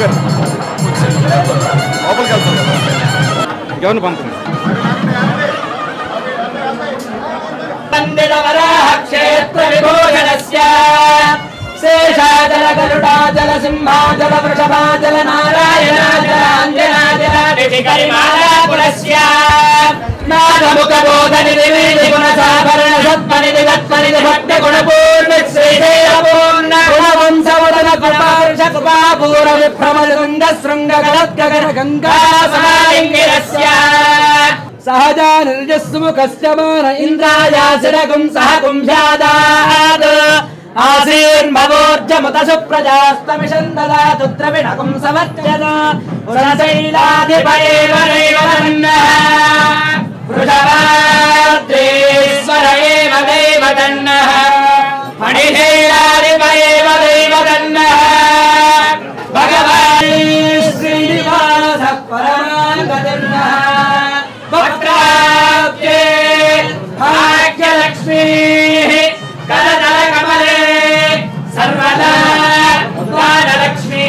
గారు లోపలికి వెళ్తారు కదా, ఇంకెవరిని పంపండి. క్షేత్ర విభోజనస్య శేషాచల గరుడాచల సింహాచల వృషభాచల నారాయణాచల అంజనాచల నిధికరిమాలాకులస్య నాదముఖ బోధనిధి వీధి గుణసాభరణ సత్మనిధి గత్మనిధి భక్త గుణపూర్ణ శ్రీదేవపూర్ణ గుణవంశవదన కృపార్ష కృపాపూర విభ్రమశృంగ శృంగ గలత్కగర గంగా సమాలింగిరస్య సహజా నిర్జస్ముఖస్యమాన ఇంద్రాయాసిరగుం సహ కుంభ్యాదాత్ ఆసీర్భవోర్జముత సుప్రజాస్తమిషందదాతు ద్రవిణకుం సమర్చన పురశైలాధిపయేవ నైవతన్నః వృషభాద్రీశ్వర ఏవ దైవతన్నః ఫణిశైలాధిపయేవ దైవతన్నః భగవాన్ శ్రీనివాస పరమాగతన్నః వక్రాబ్జే భాగ్యలక్ష్మీ కరతల కమలే సర్వదా వానలక్ష్మీ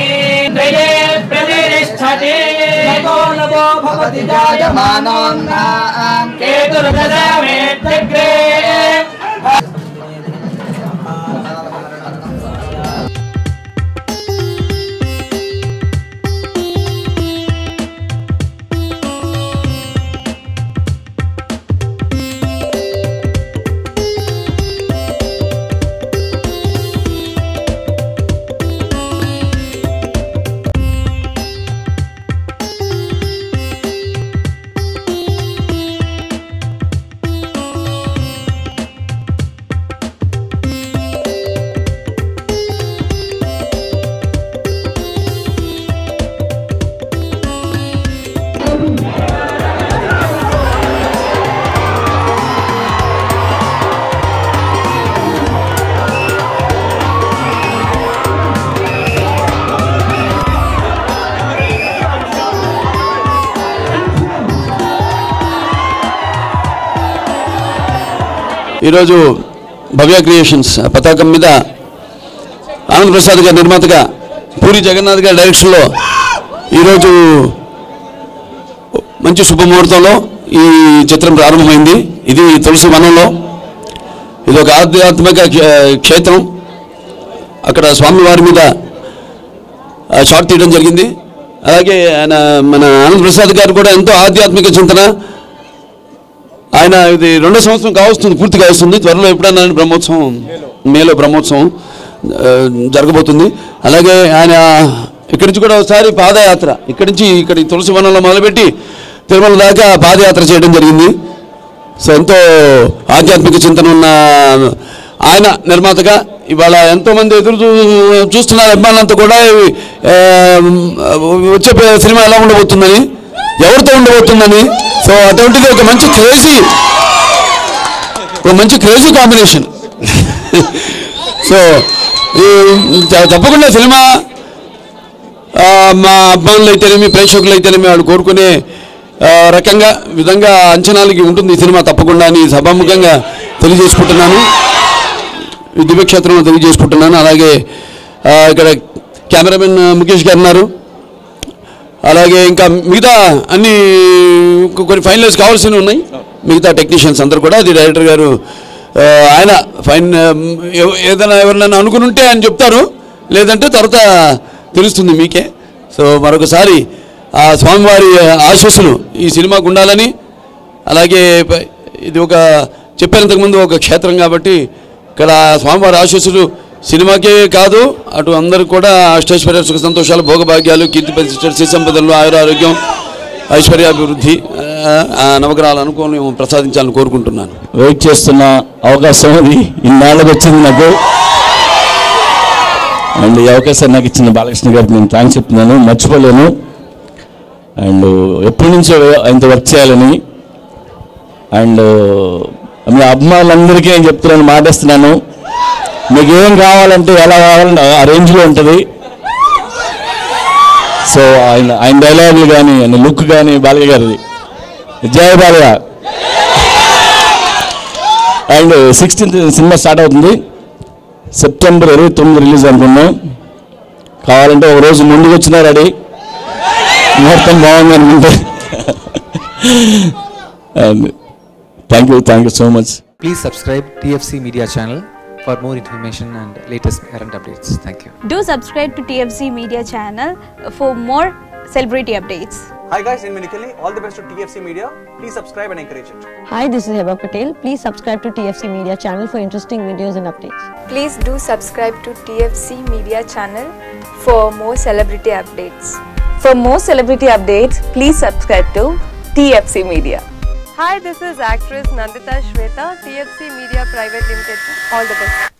త్రయే ప్రతిష్టతే నమో భవతి జాయమానోన్నాం కేతుర్దశామేత్యగ్రే ఈరోజు భవ్య క్రియేషన్స్ పతాకం మీద ఆనందప్రసాద్ గారి నిర్మాతగా పూరి జగన్నాథ్ గారి డైరెక్షన్లో ఈరోజు మంచి శుభముహూర్తంలో ఈ చిత్రం ప్రారంభమైంది. ఇది తులసి వనంలో, ఇది ఒక ఆధ్యాత్మిక క్షేత్రం. అక్కడ స్వామివారి మీద షాట్ తీయడం జరిగింది. అలాగే ఆయన మన ఆనందప్రసాద్ గారు కూడా ఎంతో ఆధ్యాత్మిక చింతన. ఆయన ఇది 2వ సంవత్సరం కావస్తుంది, పూర్తి కావస్తుంది. త్వరలో ఎప్పుడైనా బ్రహ్మోత్సవం, మేలో బ్రహ్మోత్సవం జరగబోతుంది. అలాగే ఆయన ఇక్కడి నుంచి కూడా ఒకసారి పాదయాత్ర ఇక్కడి నుంచి ఇక్కడ తులసి వనంలో మొదలుపెట్టి తిరుమల దాకా పాదయాత్ర చేయడం జరిగింది. సో ఎంతో ఆధ్యాత్మిక చింతన ఉన్న ఆయన నిర్మాతగా ఇవాళ ఎంతోమంది ఎదురు చూస్తున్నారు అభిమానులంతా కూడా వచ్చే సినిమా ఎలా ఉండబోతుందని, ఎవరితో ఉండబోతుందని. సో అటువంటిది ఒక మంచి క్రేజీ కాంబినేషన్. సో తప్పకుండా సినిమా మా అభిమానులు అయితేనేమి, ప్రేక్షకులు అయితేనేమి వాళ్ళు కోరుకునే రకంగా విధంగా అంచనాలకి ఉంటుంది ఈ సినిమా తప్పకుండా అని సభాముఖంగా తెలియజేసుకుంటున్నాను, దివ్యక్షేత్రంలో తెలియజేసుకుంటున్నాను. అలాగే ఇక్కడ కెమెరామెన్ ముఖేష్ గారు ఉన్నారు. అలాగే ఇంకా మిగతా అన్ని కొన్ని ఫైనలైజ్ కావాల్సినవి ఉన్నాయి. మిగతా టెక్నీషియన్స్ అందరూ కూడా, అది డైరెక్టర్ గారు ఆయన ఏదైనా ఎవరినైనా అనుకుని ఉంటే ఆయన చెప్తారు, లేదంటే తర్వాత తెలుస్తుంది మీకే. సో మరొకసారి ఆ స్వామివారి ఆశీస్సులు ఈ సినిమాకు ఉండాలని, అలాగే ఇది ఒక చెప్పాను ఇంతకుముందు ఒక క్షేత్రం కాబట్టి ఇక్కడ స్వామివారి ఆశీస్సులు సినిమాకే కాదు అటు అందరికి కూడా అష్టైశ్వర్య సుఖ సంతోషాలు, భోగభాగ్యాలు, కీర్తి ప్రతిష్టలు, శ్రీ సంపదలు, ఆయురారోగ్యం, ఐశ్వర్యాభివృద్ధి, నవగ్రహాలు అనుకోని ప్రసాదించాలని కోరుకుంటున్నాను. వెయిట్ చేస్తున్న అవకాశం అది ఇన్నాళ్ళకి వచ్చింది నాకు. అండ్ ఈ అవకాశం నాకు ఇచ్చిన బాలకృష్ణ గారికి నేను థ్యాంక్స్ చెప్తున్నాను, మర్చిపోలేను. అండ్ ఎప్పటి నుంచో ఆయనతో వర్క్ చేయాలని. అండ్ మీ అభిమానులందరికీ నేను చెప్తున్నాను, మాటేస్తున్నాను, మీకు ఏం కావాలంటే ఎలా కావాలంటే ఆ రేంజ్లో ఉంటుంది. సో ఆయన డైలాగులు కానీ, ఆయన లుక్ కానీ బాలయ్య గారిది జయ బాలయ్య. అండ్ 16th సినిమా స్టార్ట్ అవుతుంది, సెప్టెంబర్ 29 రిలీజ్ అనుకున్నాం. కావాలంటే ఒక రోజు ముందుకు వచ్చినా రెడీ, ముహూర్తం బాగుంది అనుకుంటే. Thank you so much. Please subscribe TFC Media channel for more information and latest current updates. Thank you. Do subscribe to TFC Media channel for more celebrity updates. Hi guys, in Minikali, all the best to TFC Media. Please subscribe and encourage it. Hi, this is Heba Patel. Please subscribe to TFC Media channel for interesting videos and updates. Please do subscribe to TFC Media channel for more celebrity updates. For more celebrity updates, please subscribe to TFC Media. Hi, this is actress Nandita Shweta, TFC Media Private Limited. All the best.